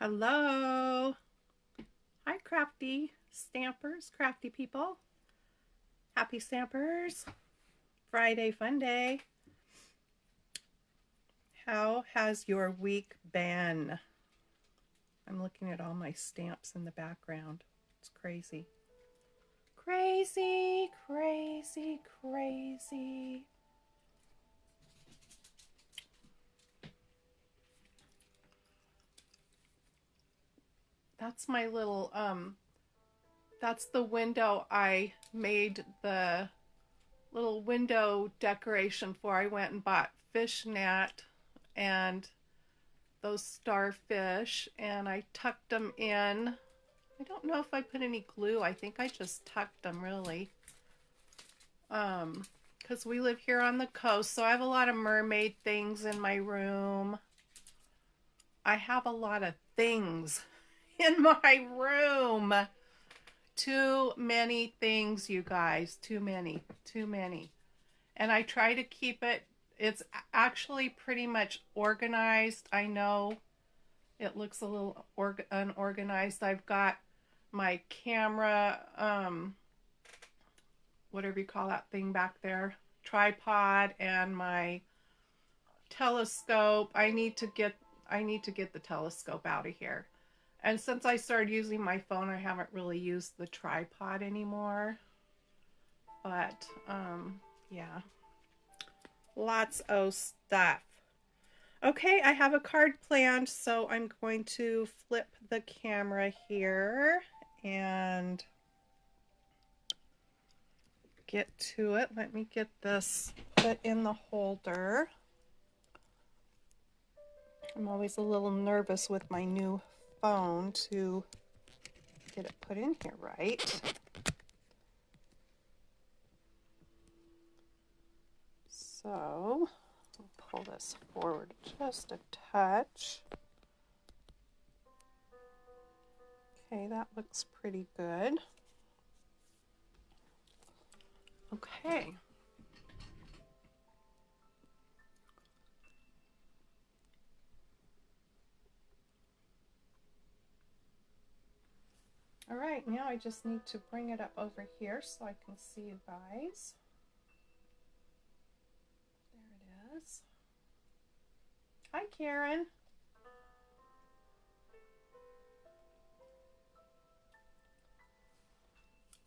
Hello. Hi, crafty stampers, crafty people. Happy stampers. Friday fun day. How has your week been? I'm looking at all my stamps in the background. It's crazy. Crazy, crazy, crazy. That's my little, that's the window I made the little window decoration for. I went and bought fishnet and those starfish and I tucked them in. I don't know if I put any glue. I think I just tucked them really. Because we live here on the coast, so I have a lot of mermaid things in my room. I have a lot of things in my room. Too many things, you guys. Too many. Too many. And I try to keep it, it's actually pretty much organized. I know it looks a little unorganized. I've got my camera, whatever you call that thing back there, tripod, and my telescope. I need to get the telescope out of here. And since I started using my phone, I haven't really used the tripod anymore. But yeah, lots of stuff. Okay, I have a card planned, so I'm going to flip the camera here and get to it. Let me get this put in the holder. I'm always a little nervous with my new phone to get it put in here right. So I'll pull this forward just a touch. Okay, that looks pretty good. Okay. All right, now I just need to bring it up over here so I can see you guys. There it is. Hi, Karen.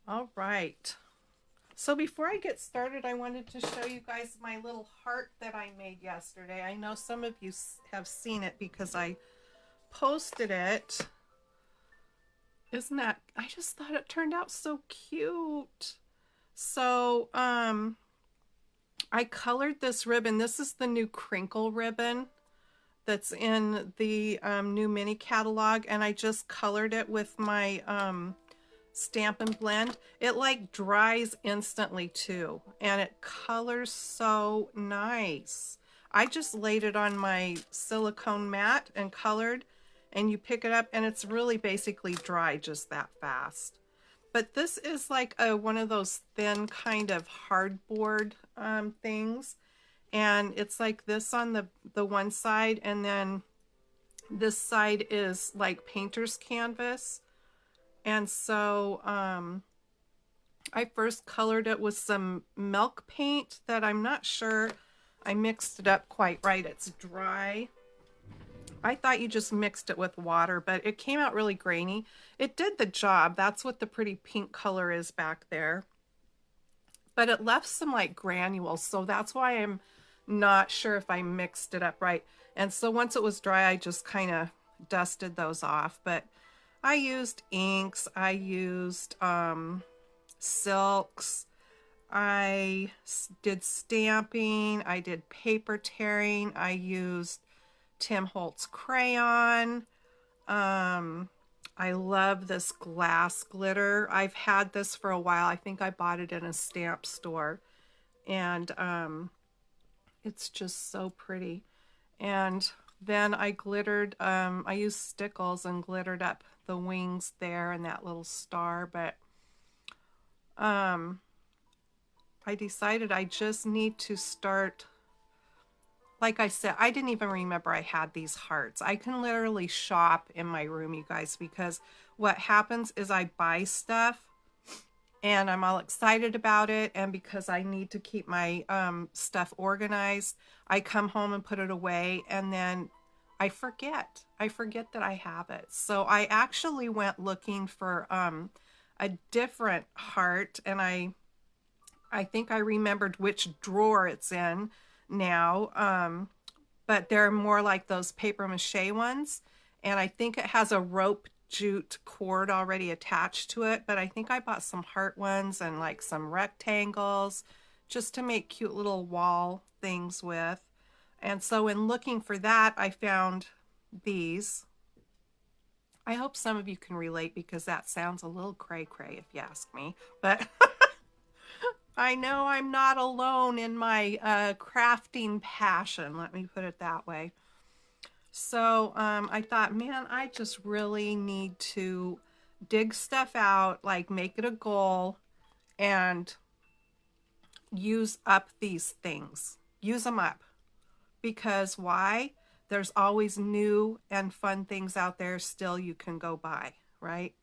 All right. So before I get started, I wanted to show you guys my little heart that I made yesterday. I know some of you have seen it because I posted it. Isn't that, I just thought it turned out so cute. So, I colored this ribbon. This is the new crinkle ribbon that's in the new mini catalog, and I just colored it with my Stampin' Blend. It like dries instantly too, and it colors so nice. I just laid it on my silicone mat and colored, and you pick it up and it's really basically dry just that fast. But this is like one of those thin kind of hardboard things, and it's like this on the one side, and then this side is like painter's canvas. And so I first colored it with some milk paint that I'm not sure I mixed it up quite right. It's dry. I thought you just mixed it with water, but it came out really grainy. It did the job. That's what the pretty pink color is back there. But it left some like granules, so that's why I'm not sure if I mixed it up right. And so once it was dry, I just kind of dusted those off. But I used inks, I used silks, I did stamping, I did paper tearing, I used Tim Holtz crayon. I love this glass glitter. I've had this for a while. I think I bought it in a stamp store, and it's just so pretty. And then I glittered, I used stickles and glittered up the wings there and that little star, but I decided I just need to start like I said, I didn't even remember I had these hearts. I can literally shop in my room, you guys, because what happens is I buy stuff and I'm all excited about it. And because I need to keep my stuff organized, I come home and put it away, and then I forget. I forget that I have it. So I actually went looking for a different heart, and I think I remembered which drawer it's in now. But they're more like those paper mache ones. And I think it has a rope jute cord already attached to it. But I think I bought some heart ones and like some rectangles just to make cute little wall things with. And so in looking for that, I found these. I hope some of you can relate because that sounds a little cray-cray if you ask me. But I know I'm not alone in my crafting passion. Let me put it that way. So I thought, man, I just really need to dig stuff out, like make it a goal and use up these things. Use them up. Because why? There's always new and fun things out there still you can go buy, right?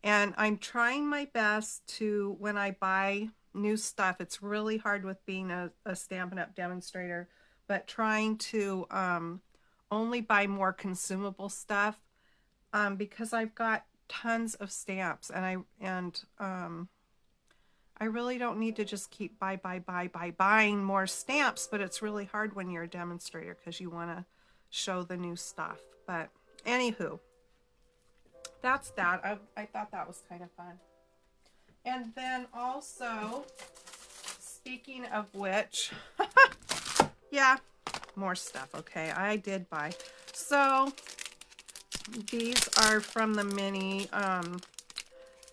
And I'm trying my best to, when I buy new stuff, it's really hard with being a Stampin' Up! Demonstrator, but trying to only buy more consumable stuff because I've got tons of stamps, and I really don't need to just keep buying more stamps, but it's really hard when you're a demonstrator because you want to show the new stuff. But anywho, that's that. I thought that was kind of fun. And then also, speaking of which, yeah, more stuff. Okay, I did buy. So these are from the mini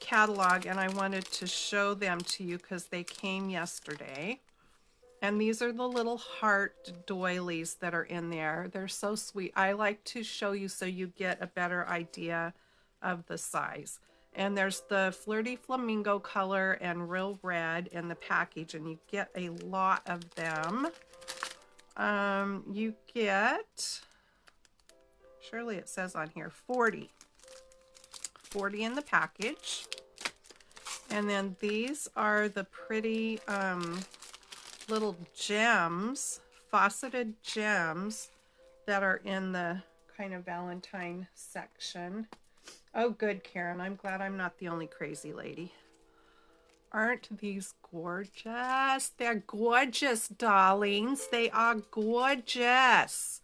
catalog, and I wanted to show them to you because they came yesterday. And these are the little heart doilies that are in there. They're so sweet. I like to show you so you get a better idea of the size. And there's the Flirty Flamingo color and Real Red in the package, and you get a lot of them. You get, surely it says on here, 40 in the package. And then these are the pretty little gems, faceted gems that are in the kind of Valentine section. Oh, good, Karen. I'm glad I'm not the only crazy lady. Aren't these gorgeous? They're gorgeous, darlings. They are gorgeous.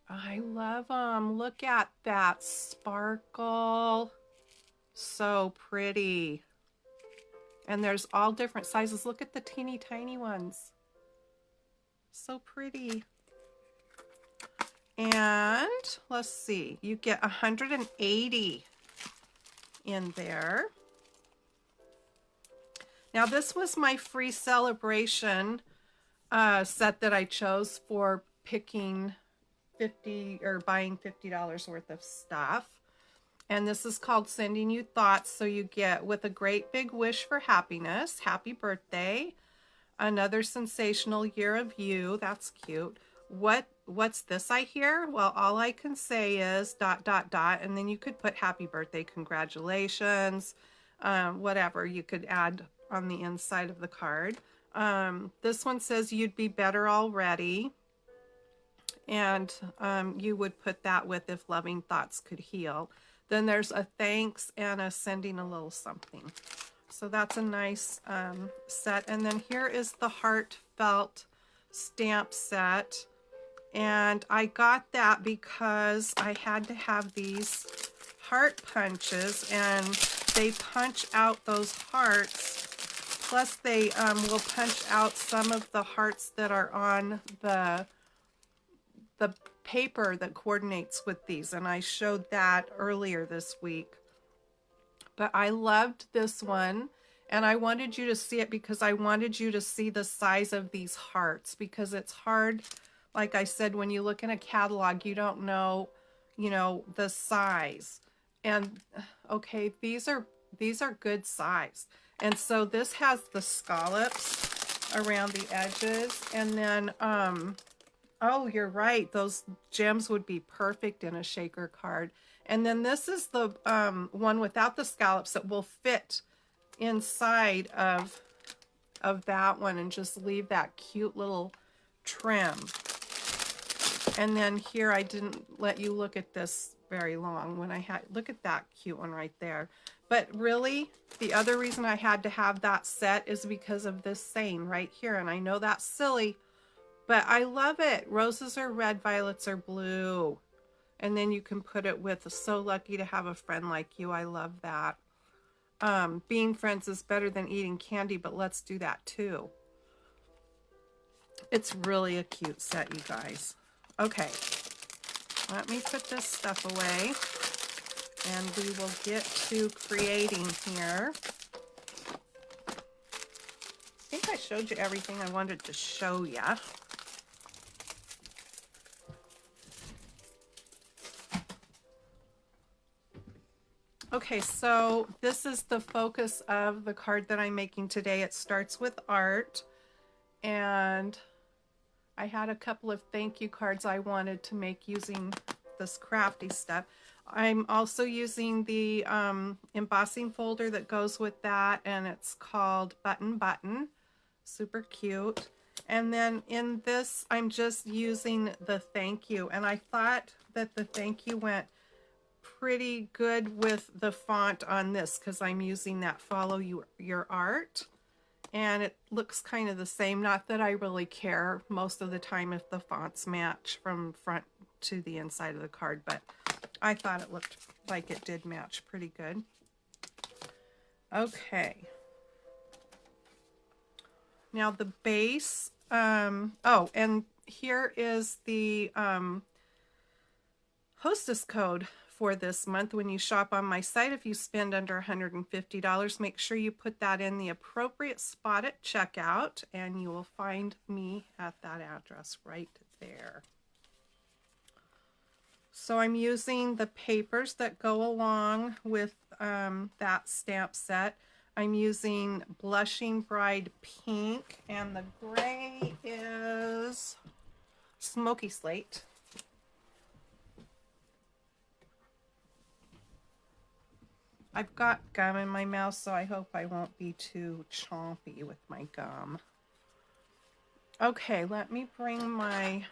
I love them. Look at that sparkle. So pretty. And there's all different sizes. Look at the teeny tiny ones. So pretty. And let's see, you get 180 in there. Now this was my free celebration set that I chose for picking 50 or buying $50 worth of stuff. And this is called Sending You Thoughts. So you get with a great big wish for happiness, happy birthday, another sensational year of you. That's cute. What's this I hear? Well, all I can say is ... and then you could put happy birthday, congratulations, whatever you could add on the inside of the card. This one says you'd be better already. And you would put that with if loving thoughts could heal. Then there's a thanks and a sending a little something. So that's a nice set. And then here is the heartfelt stamp set. And I got that because I had to have these heart punches, and they punch out those hearts. Plus they will punch out some of the hearts that are on the paper that coordinates with these, and I showed that earlier this week. But I loved this one, and I wanted you to see it because I wanted you to see the size of these hearts, because it's hard, like I said, when you look in a catalog, you don't know, you know, the size. And okay, these are good size. And so this has the scallops around the edges. And then, oh, you're right. Those gems would be perfect in a shaker card. And then this is the one without the scallops that will fit inside of that one and just leave that cute little trim. And then here, I didn't let you look at this very long when I had, look at that cute one right there. But really, the other reason I had to have that set is because of this saying right here. And I know that's silly, but I love it. Roses are red, violets are blue. And then you can put it with so lucky to have a friend like you. I love that. Being friends is better than eating candy, but let's do that too. It's really a cute set, you guys. Okay, let me put this stuff away and we will get to creating here. I think I showed you everything I wanted to show you. Okay, so this is the focus of the card that I'm making today. It starts with art, and I had a couple of thank you cards I wanted to make using this crafty stuff. I'm also using the embossing folder that goes with that, and it's called Button Button. Super cute. And then in this, I'm just using the thank you, and I thought that the thank you went pretty good with the font on this because I'm using that Follow Your Art, and it looks kind of the same. Not that I really care most of the time if the fonts match from front to the inside of the card, but I thought it looked like it did match pretty good. Okay, now the base, oh, and here is the hostess code for this month. When you shop on my site, if you spend under $150, make sure you put that in the appropriate spot at checkout, and you will find me at that address right there. So I'm using the papers that go along with that stamp set. I'm using Blushing Bride Pink, and the gray is Smoky Slate. I've got gum in my mouth, so I hope I won't be too chompy with my gum. Okay, let me bring my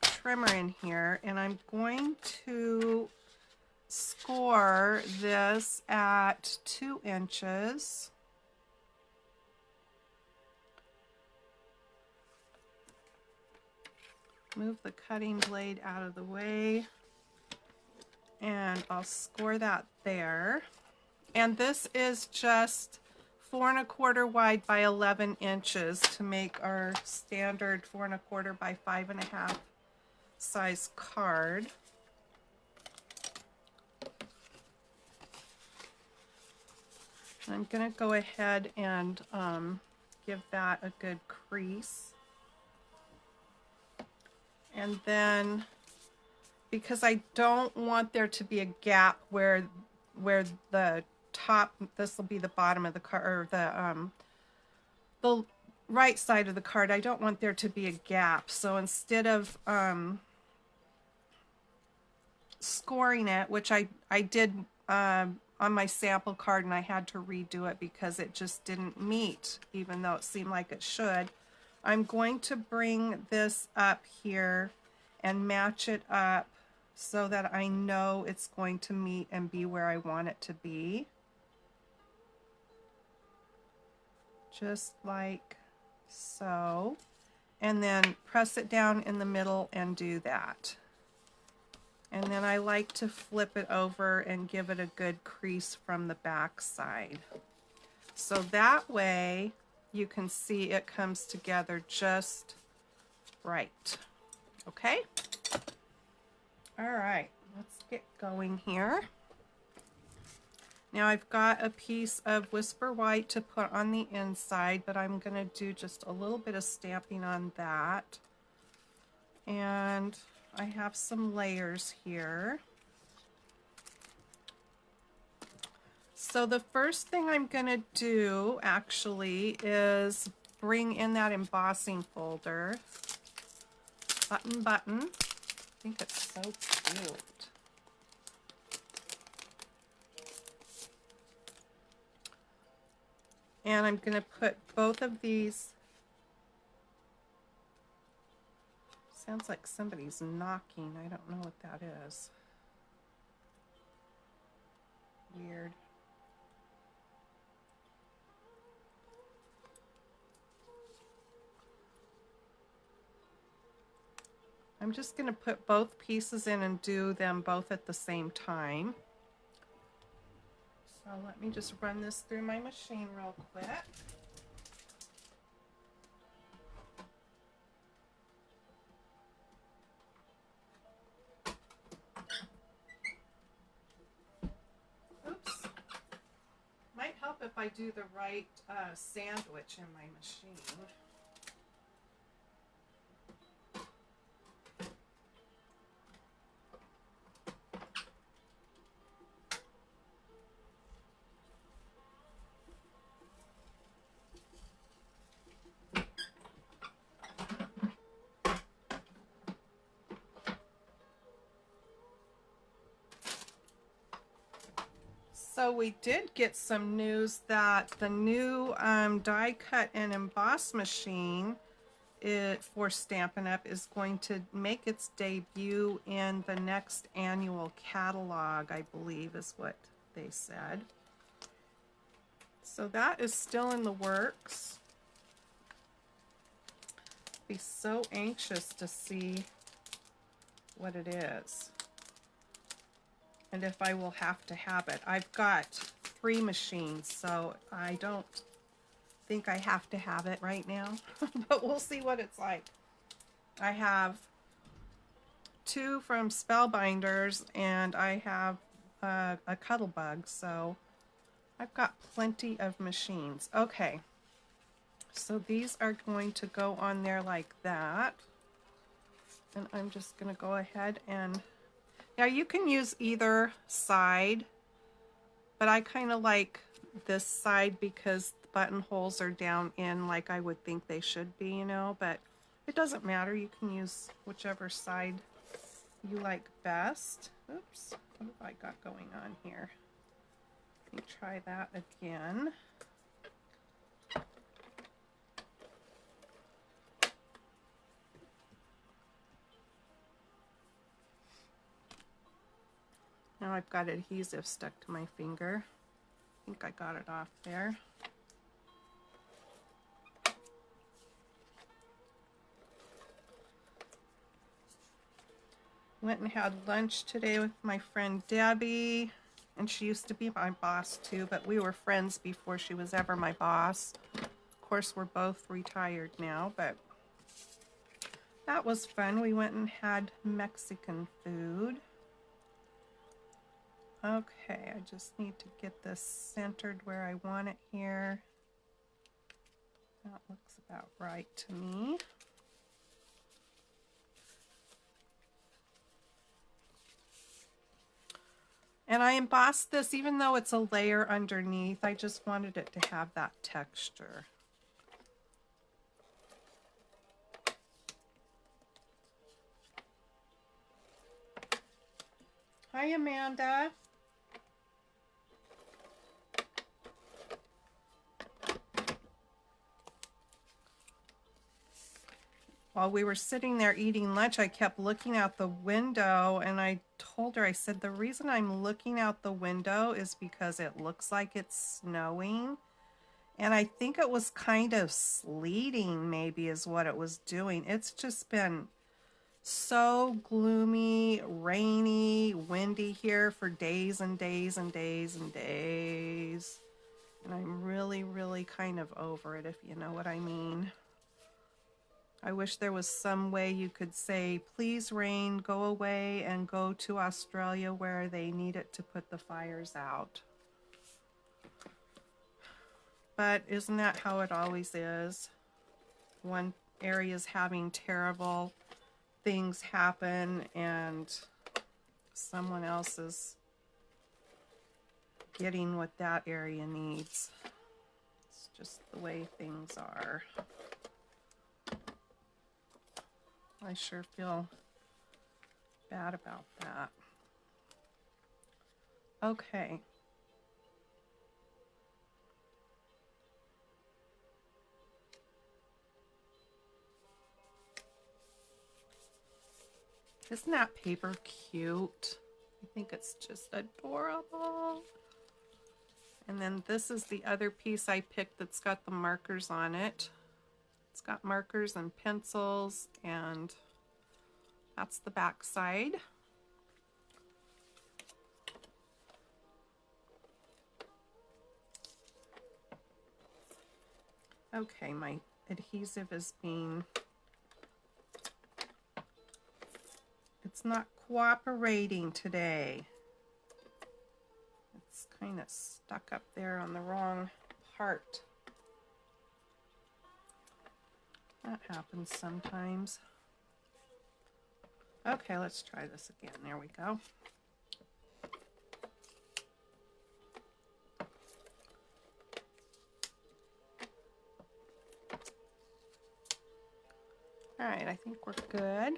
trimmer in here, and I'm going to score this at 2 inches. Move the cutting blade out of the way, and I'll score that there. And this is just 4 1/4 wide by 11 inches to make our standard 4 1/4 by 5 1/2 size card. I'm going to go ahead and give that a good crease. And then, because I don't want there to be a gap where the top, this will be the bottom of the card, or the right side of the card, I don't want there to be a gap. So instead of scoring it, which I did on my sample card, and I had to redo it because it just didn't meet, even though it seemed like it should, I'm going to bring this up here and match it up so that I know it's going to meet and be where I want it to be. Just like so. And then press it down in the middle and do that. And then I like to flip it over and give it a good crease from the back side. So that way you can see it comes together just right. Okay? All right, let's get going here. Now I've got a piece of Whisper White to put on the inside, but I'm going to do just a little bit of stamping on that. And I have some layers here. So the first thing I'm going to do actually is bring in that embossing folder. Button, button. I think it's so cute. And I'm going to put both of these. Sounds like somebody's knocking. I don't know what that is. Weird. I'm just going to put both pieces in and do them both at the same time. So let me just run this through my machine real quick. Oops. Might help if I do the right sandwich in my machine. So we did get some news that the new die cut and emboss machine for Stampin' Up is going to make its debut in the next annual catalog, I believe is what they said. So that is still in the works. Be so anxious to see what it is. And if I will have to have it. I've got 3 machines, so I don't think I have to have it right now, but we'll see what it's like. I have 2 from Spellbinders, and I have a Cuttlebug, so I've got plenty of machines. Okay, so these are going to go on there like that, and I'm just going to go ahead and now you can use either side, but I kind of like this side because the buttonholes are down in like I would think they should be, you know, but it doesn't matter. You can use whichever side you like best. Oops, what have I got going on here? Let me try that again. Now I've got adhesive stuck to my finger. I think I got it off there. Went and had lunch today with my friend Debbie, and she used to be my boss too, but we were friends before she was ever my boss. Of course, we're both retired now, but that was fun. We went and had Mexican food. Okay, I just need to get this centered where I want it here. That looks about right to me. And I embossed this, even though it's a layer underneath, I just wanted it to have that texture. Hi, Amanda. While we were sitting there eating lunch, I kept looking out the window, and I told her, I said, the reason I'm looking out the window is because it looks like it's snowing. And I think it was kind of sleeting, maybe, is what it was doing. It's just been so gloomy, rainy, windy here for days and days and days and days. And I'm really, really kind of over it, if you know what I mean. I wish there was some way you could say, please rain, go away and go to Australia where they need it to put the fires out. But isn't that how it always is? One area is having terrible things happen and someone else is getting what that area needs. It's just the way things are. I sure feel bad about that. Okay. Isn't that paper cute? I think it's just adorable. And then this is the other piece I picked that's got the markers on it. It's got markers and pencils, and that's the back side. Okay, my adhesive is it's not cooperating today. It's kind of stuck up there on the wrong part. That happens sometimes. Okay, let's try this again. There we go. All right, I think we're good.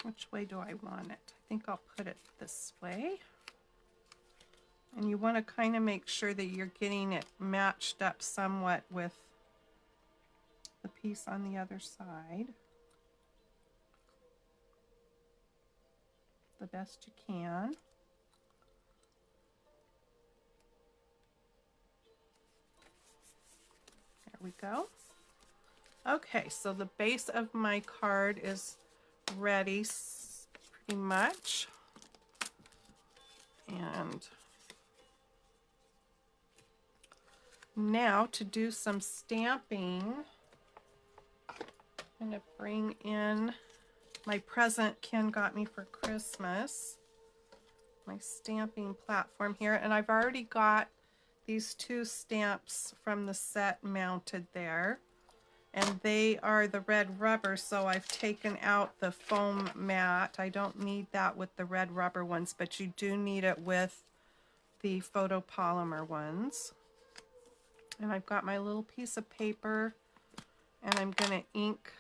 Which way do I want it? I think I'll put it this way. And you want to kind of make sure that you're getting it matched up somewhat with the piece on the other side. The best you can. There we go. Okay, so the base of my card is ready pretty much. And now to do some stamping, I'm going to bring in my present Ken got me for Christmas, my stamping platform here, and I've already got these two stamps from the set mounted there, and they are the red rubber, so I've taken out the foam mat. I don't need that with the red rubber ones, but you do need it with the photopolymer ones. And I've got my little piece of paper, and I'm going to ink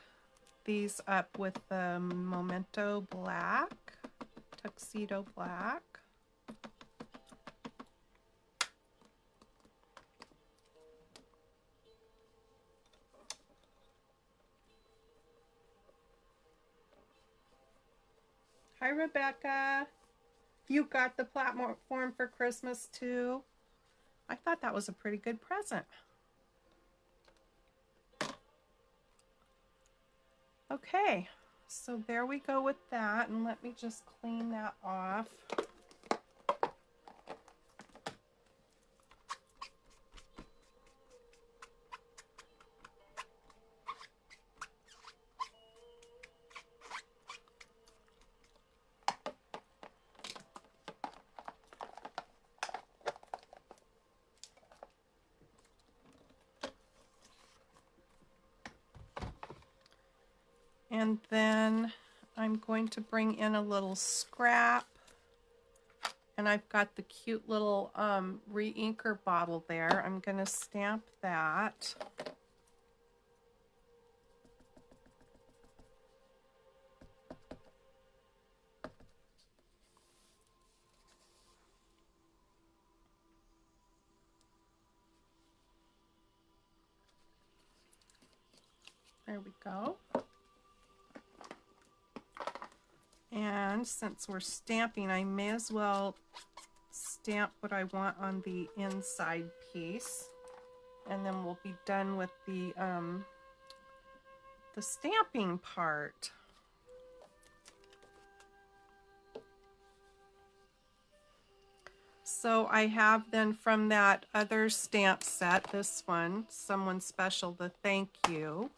these up with the Memento Black, Tuxedo Black. Hi, Rebecca. You got the platform for Christmas too? I thought that was a pretty good present. Okay, so there we go with that, and let me just clean that off. And then I'm going to bring in a little scrap, and I've got the cute little re-inker bottle there. I'm going to stamp that. There we go. And since we're stamping, I may as well stamp what I want on the inside piece, and then we'll be done with the stamping part. So I have then from that other stamp set, this one, Someone Special, the thank you.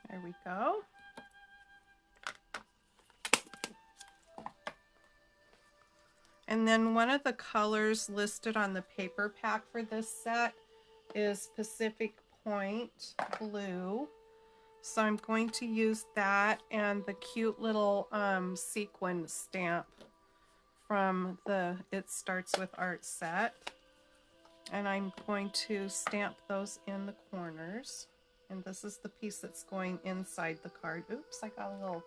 There we go. And then one of the colors listed on the paper pack for this set is Pacific Point Blue. So I'm going to use that and the cute little sequin stamp from the It Starts With Art set. And I'm going to stamp those in the corners. And this is the piece that's going inside the card. Oops, I got a little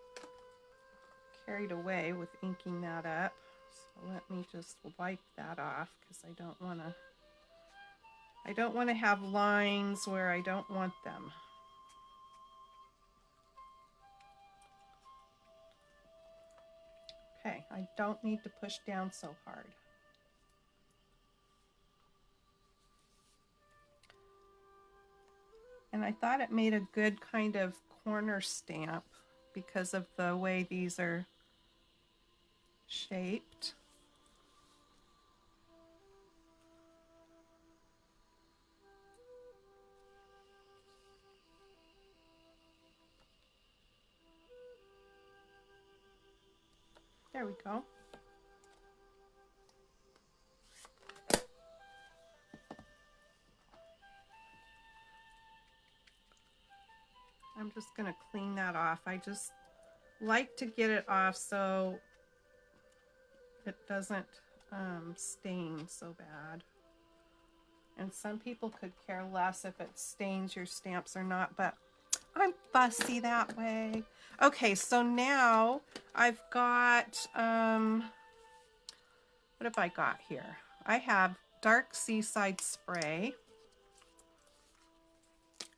carried away with inking that up. So let me just wipe that off because I don't want to have lines where I don't want them. Okay, I don't need to push down so hard. And I thought it made a good kind of corner stamp because of the way these are shaped. There we go. I'm just going to clean that off. I just like to get it off so it doesn't stain so bad. And some people could care less if it stains your stamps or not, but I'm fussy that way. Okay, so now I've got, what have I got here? I have dark Seaside Spray.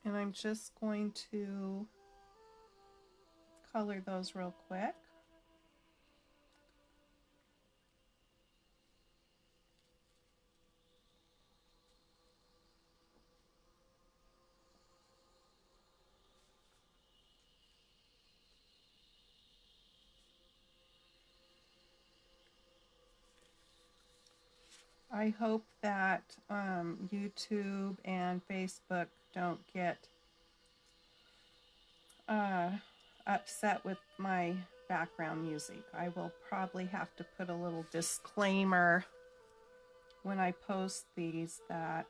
And I'm just going to color those real quick. I hope that YouTube and Facebook don't get upset with my background music. I will probably have to put a little disclaimer when I post these that,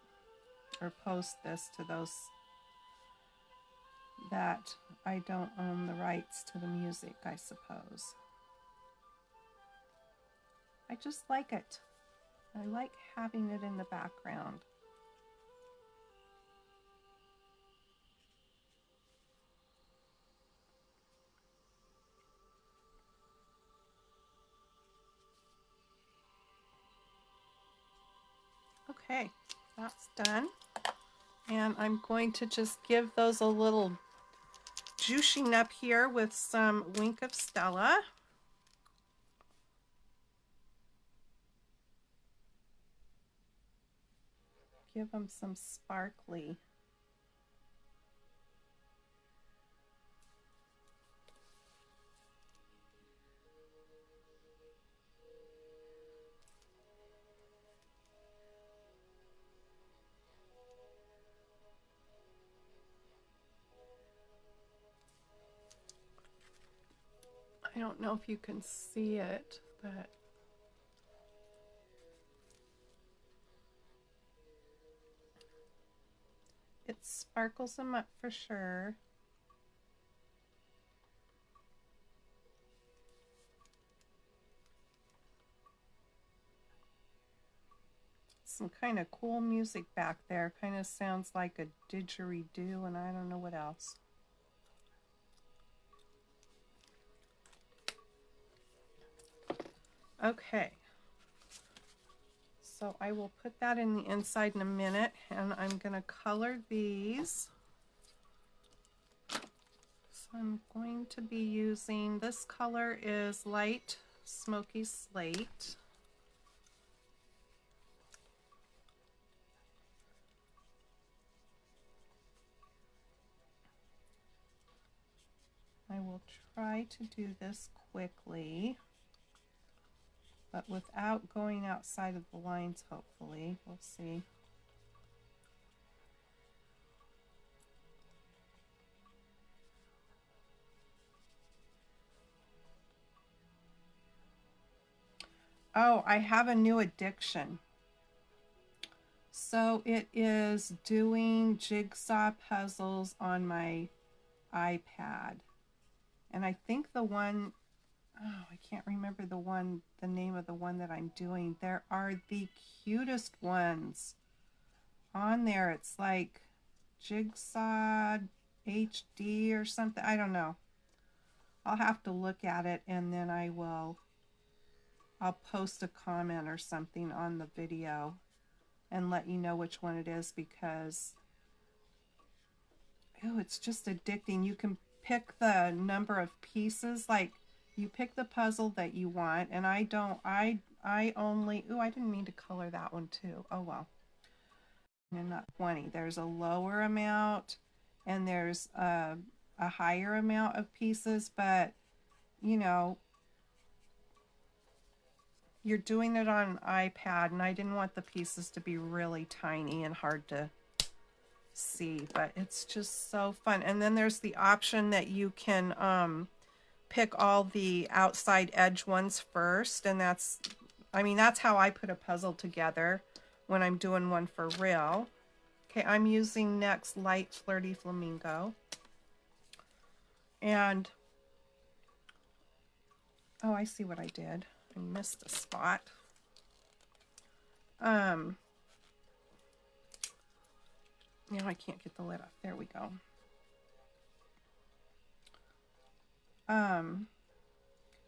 or post this to those, that I don't own the rights to the music, I suppose. I just like it. I like having it in the background. Okay, that's done. And I'm going to just give those a little juicing up here with some Wink of Stella. Give them some sparkly. I don't know if you can see it, but it sparkles them up for sure. Some kind of cool music back there. Kind of sounds like a didgeridoo and I don't know what else. Okay. So I will put that in the inside in a minute and I'm going to color these. So I'm going to be using, this color is light smoky slate. I will try to do this quickly, but without going outside of the lines, hopefully. We'll see. Oh, I have a new addiction. So it is doing jigsaw puzzles on my iPad. And I think the one, oh, I can't remember the name of the one that I'm doing. There are the cutest ones on there. It's like Jigsaw HD or something. I don't know. I'll have to look at it and then I'll post a comment or something on the video and let you know which one it is, because oh, it's just addicting. You can pick the number of pieces, like you pick the puzzle that you want, and I only, oh, I didn't mean to color that one too. Oh well. And not 20. There's a lower amount and there's a higher amount of pieces, but you know, you're doing it on an iPad, and I didn't want the pieces to be really tiny and hard to see, but it's just so fun. And then there's the option that you can pick all the outside edge ones first, and that's, I mean, that's how I put a puzzle together when I'm doing one for real. Okay, I'm using NYX Light Flirty Flamingo. And, oh, I see what I did. I missed a spot. Now I can't get the lid off. There we go.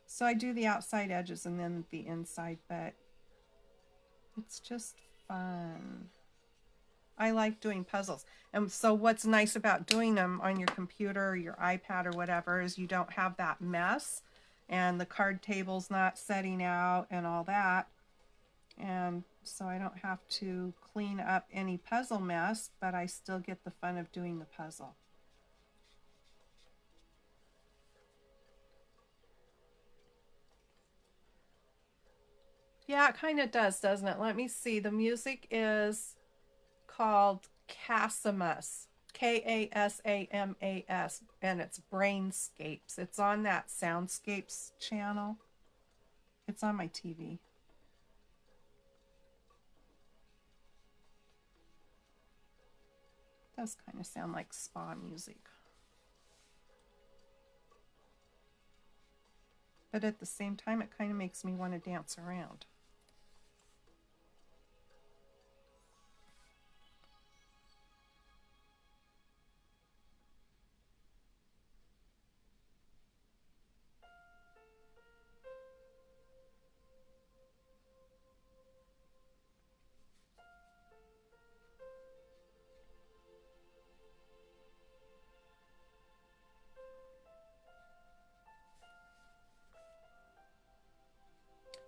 So I do the outside edges and then the inside, but it's just fun. I like doing puzzles. And so what's nice about doing them on your computer or your iPad or whatever is you don't have that mess, and the card table's not setting out and all that. And so I don't have to clean up any puzzle mess, but I still get the fun of doing the puzzle. Yeah, it kind of does, doesn't it? Let me see. The music is called Casamas. Kasamas, and it's Brainscapes. It's on that Soundscapes channel. It's on my TV. It does kind of sound like spa music. But at the same time, it kind of makes me want to dance around.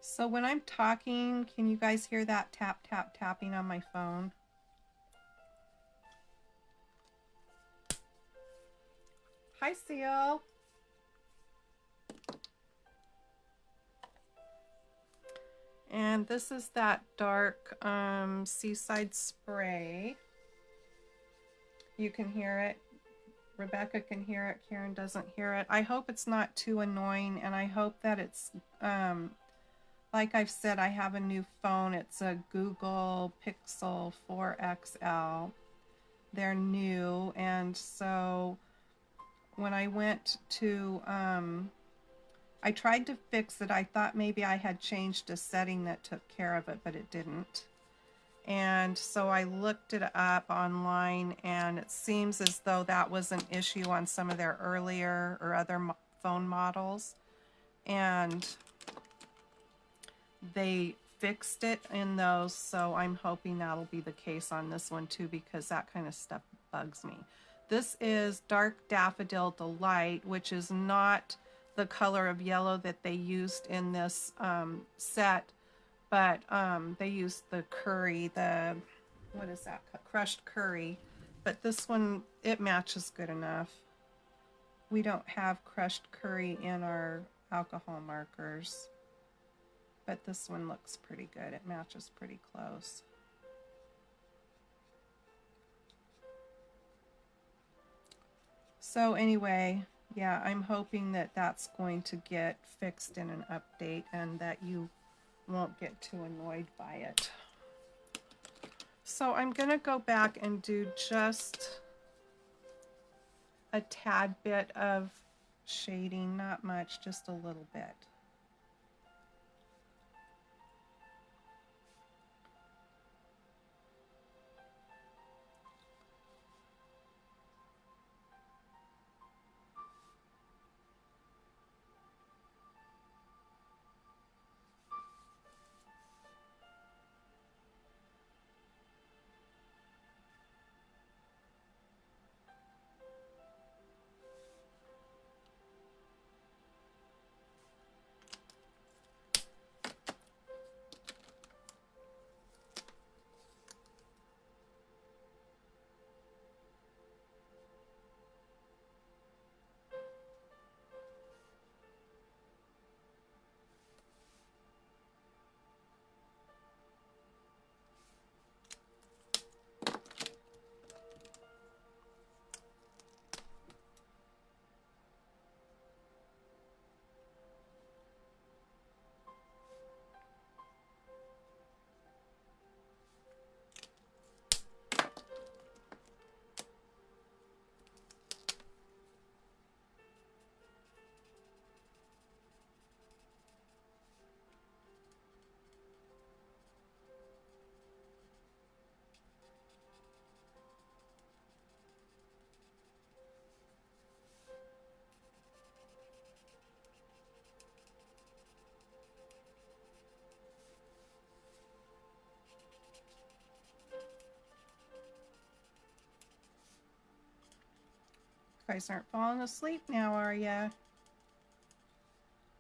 So when I'm talking, can you guys hear that tap, tap, tapping on my phone? Hi, Seal. And this is that dark Seaside Spray. You can hear it. Rebecca can hear it. Karen doesn't hear it. I hope it's not too annoying, and I hope that it's, like I've said, I have a new phone. It's a Google Pixel 4 XL. They're new, and so when I went to, I tried to fix it. I thought maybe I had changed a setting that took care of it, but it didn't. And so I looked it up online, and it seems as though that was an issue on some of their earlier or other phone models. And they fixed it in those, so I'm hoping that'll be the case on this one too, because that kind of stuff bugs me. This is Dark Daffodil Delight, which is not the color of yellow that they used in this set, but they used the curry, the, what is that, crushed curry. But this one, it matches good enough. We don't have crushed curry in our alcohol markers, but this one looks pretty good. It matches pretty close. So anyway, yeah, I'm hoping that that's going to get fixed in an update, and that you won't get too annoyed by it. So I'm going to go back and do just a tad bit of shading, not much, just a little bit. You guys aren't falling asleep now, are ya?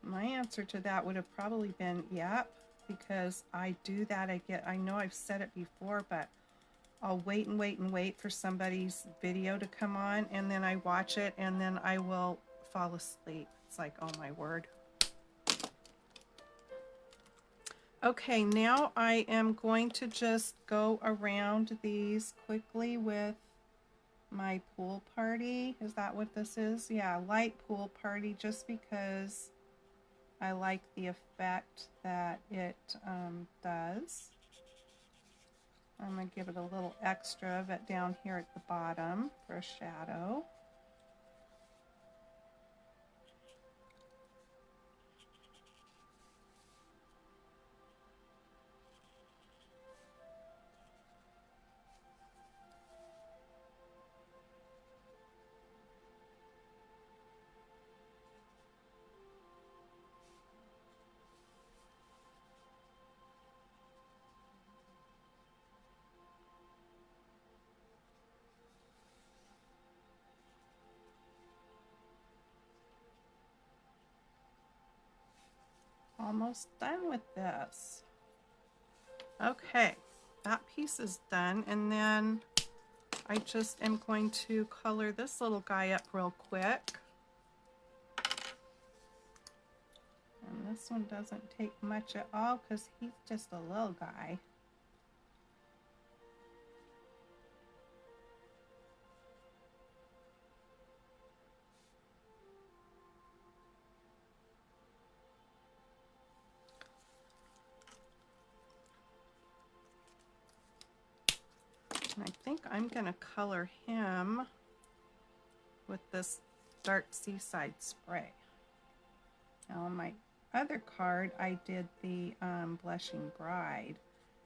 My answer to that would have probably been yep, because I do that. I know I've said it before, but I'll wait and wait and wait for somebody's video to come on, and then I watch it, and then I will fall asleep. It's like, oh my word. Okay, now I am going to just go around these quickly with my pool party. Is that what this is? Yeah, light pool party, just because I like the effect that it does. I'm going to give it a little extra of it down here at the bottom for a shadow. Almost done with this. Okay, that piece is done, and then I just am going to color this little guy up real quick. And this one doesn't take much at all because he's just a little guy. And I think I'm going to color him with this dark seaside spray. Now on my other card I did the blushing bride,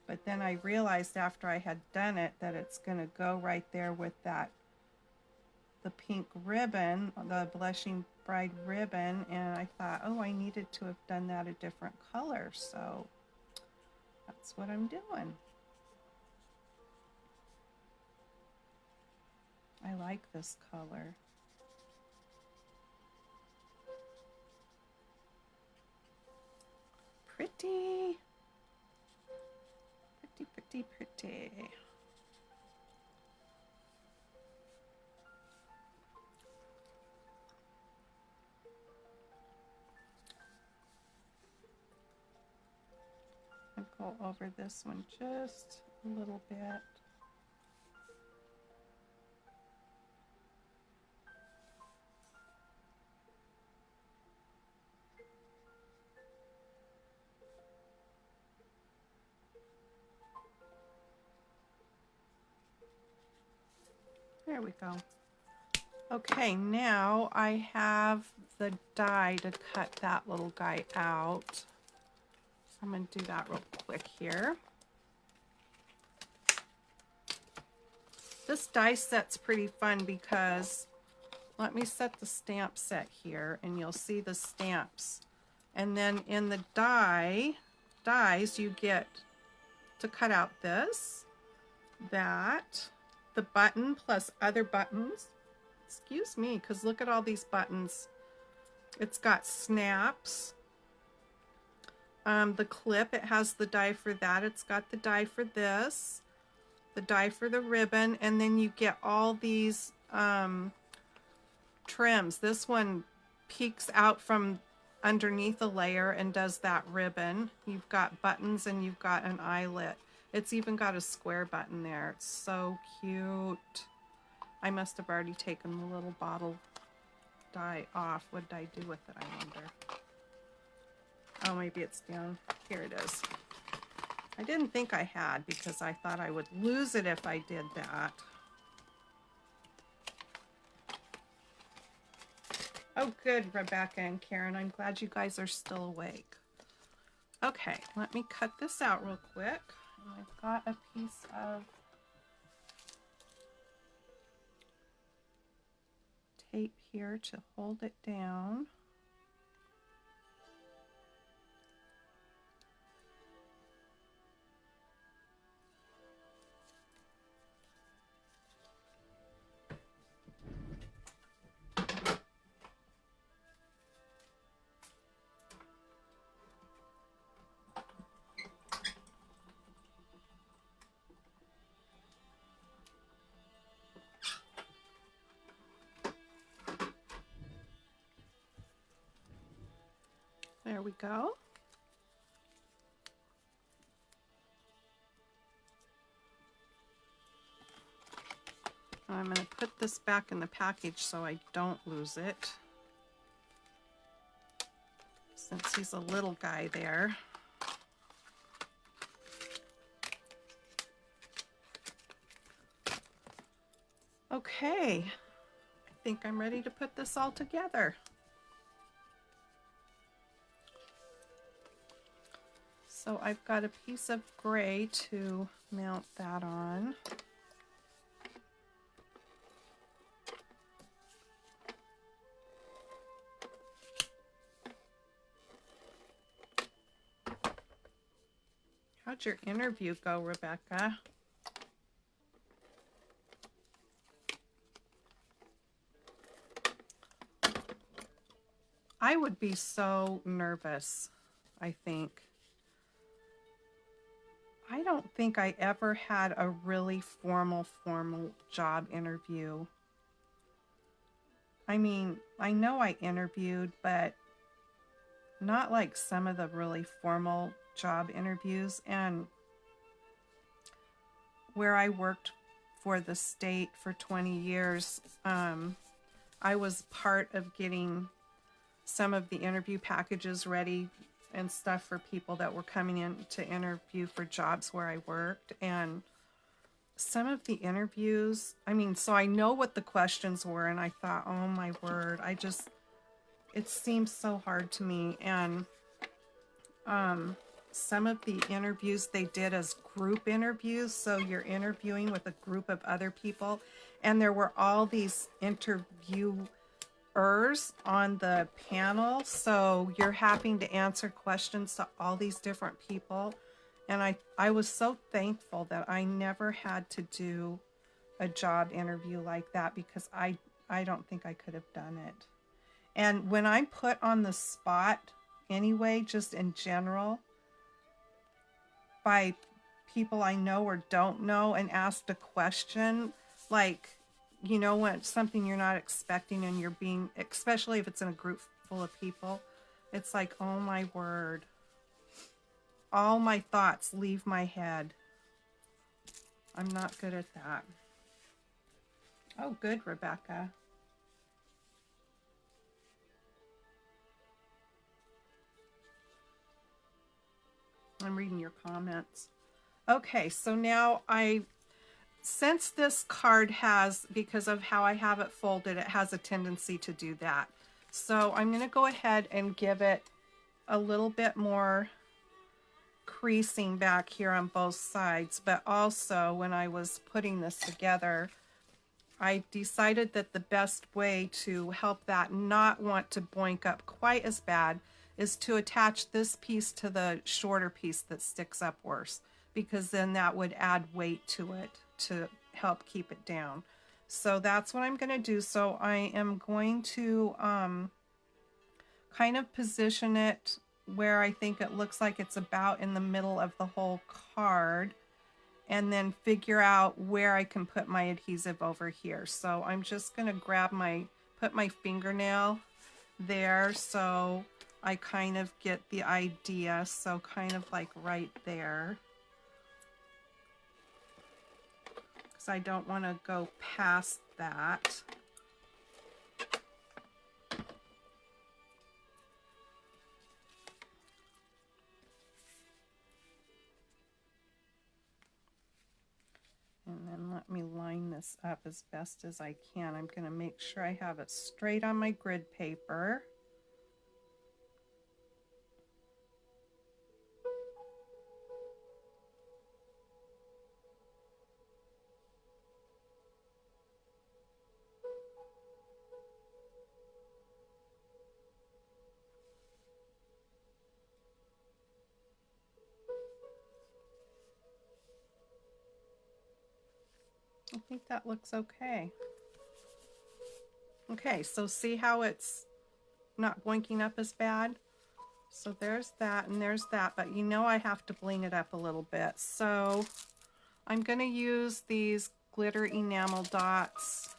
but then I realized after I had done it that it's going to go right there with the pink ribbon, the blushing bride ribbon, and I thought, oh, I needed to have done that a different color, so that's what I'm doing. I like this color. Pretty. Pretty, pretty, pretty. I'll go over this one just a little bit. There we go. Okay, now I have the die to cut that little guy out. So I'm going to do that real quick here. This die set's pretty fun because, let me set the stamp set here and you'll see the stamps. And then in the dies you get to cut out this, that, the button plus other buttons. Excuse me, because look at all these buttons. It's got snaps. The clip, it has the die for that. It's got the die for this, the die for the ribbon, and then you get all these trims. This one peeks out from underneath a layer and does that ribbon. You've got buttons and you've got an eyelet. It's even got a square button there. It's so cute. I must have already taken the little bottle die off. What did I do with it, I wonder? Oh, maybe it's down. Here it is. I didn't think I had because I thought I would lose it if I did that. Oh, good, Rebecca and Karen. I'm glad you guys are still awake. Okay, let me cut this out real quick. I've got a piece of tape here to hold it down. There we go. I'm going to put this back in the package so I don't lose it, since he's a little guy there. Okay, I think I'm ready to put this all together. So I've got a piece of gray to mount that on. How'd your interview go, Rebecca? I would be so nervous, I think. I don't think I ever had a really formal job interview. I mean, I know I interviewed, but not like some of the really formal job interviews. And where I worked for the state for 20 years, I was part of getting some of the interview packages ready and stuff for people that were coming in to interview for jobs where I worked. And some of the interviews, I mean, so I know what the questions were, and I thought, oh my word, it seems so hard to me. And some of the interviews they did as group interviews, so you're interviewing with a group of other people, and there were all these interviewers on the panel, so you're having to answer questions to all these different people. And I was so thankful that I never had to do a job interview like that, because I don't think I could have done it. And when I'm put on the spot anyway, just in general, by people I know or don't know, and asked a question, like, you know, when it's something you're not expecting and you're being, especially if it's in a group full of people, it's like, oh my word. All my thoughts leave my head. I'm not good at that. Oh, good, Rebecca. I'm reading your comments. Okay, so now since this card has, because of how I have it folded, it has a tendency to do that. So I'm going to go ahead and give it a little bit more creasing back here on both sides. But also, when I was putting this together, I decided that the best way to help that not want to boink up quite as bad is to attach this piece to the shorter piece that sticks up worse, because then that would add weight to it to help keep it down. So that's what I'm going to do. So I am going to kind of position it where I think it looks like it's about in the middle of the whole card, and then figure out where I can put my adhesive over here. So I'm just going to put my fingernail there so I kind of get the idea. So kind of like right there, because I don't want to go past that. And then let me line this up as best as I can. I'm going to make sure I have it straight on my grid paper. I think that looks okay. Okay, so see how it's not boinking up as bad? So there's that and there's that, but you know I have to bling it up a little bit. So I'm going to use these glitter enamel dots,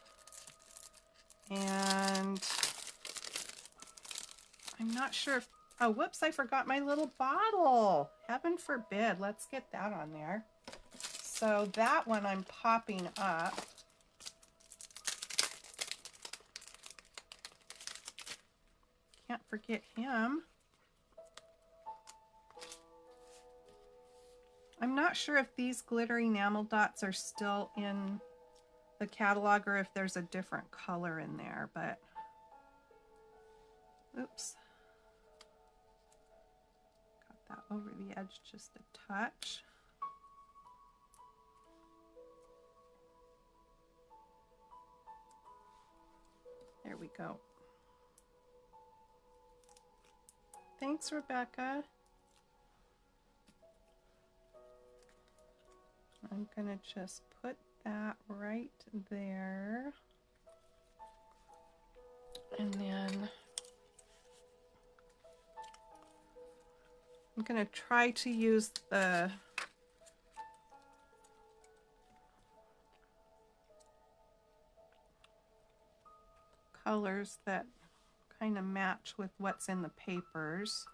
and I'm not sure if, oh whoops, I forgot my little bottle. Heaven forbid. Let's get that on there. So that one I'm popping up. Can't forget him. I'm not sure if these glitter enamel dots are still in the catalog or if there's a different color in there, but oops. Got that over the edge just a touch. There we go. Thanks, Rebecca. I'm gonna just put that right there. And then I'm gonna try to use the colors that kind of match with what's in the papers.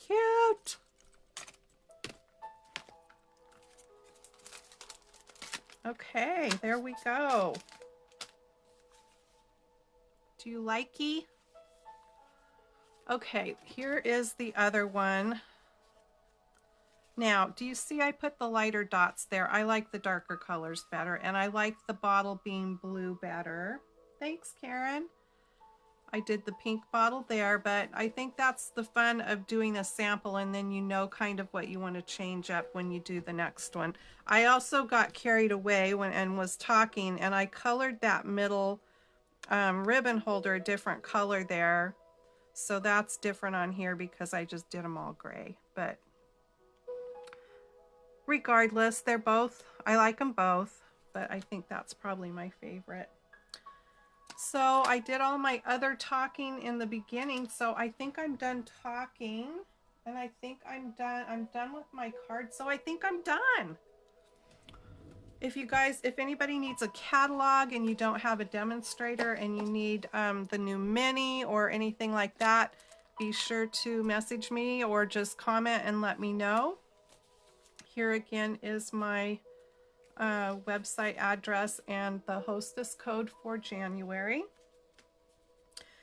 Cute! Okay, there we go. Do you likey? Okay, here is the other one. Now, do you see I put the lighter dots there? I like the darker colors better, and I like the bottle being blue better. Thanks, Karen. I did the pink bottle there, but I think that's the fun of doing a sample, and then you know kind of what you want to change up when you do the next one. I also got carried away and was talking, and I colored that middle ribbon holder a different color there. So that's different on here because I just did them all gray. But regardless, they're both, I like them both, but I think that's probably my favorite. So I did all my other talking in the beginning, so I think I'm done talking, and I think I'm done with my card, so I think I'm done. If anybody needs a catalog and you don't have a demonstrator and you need the new mini or anything like that, be sure to message me or just comment and let me know. Here again is my website address and the hostess code for January.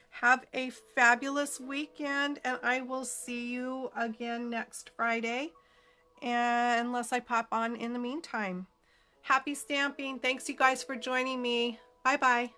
Have a fabulous weekend, and I will see you again next Friday, and unless I pop on in the meantime. Happy stamping. Thanks you guys for joining me. Bye bye.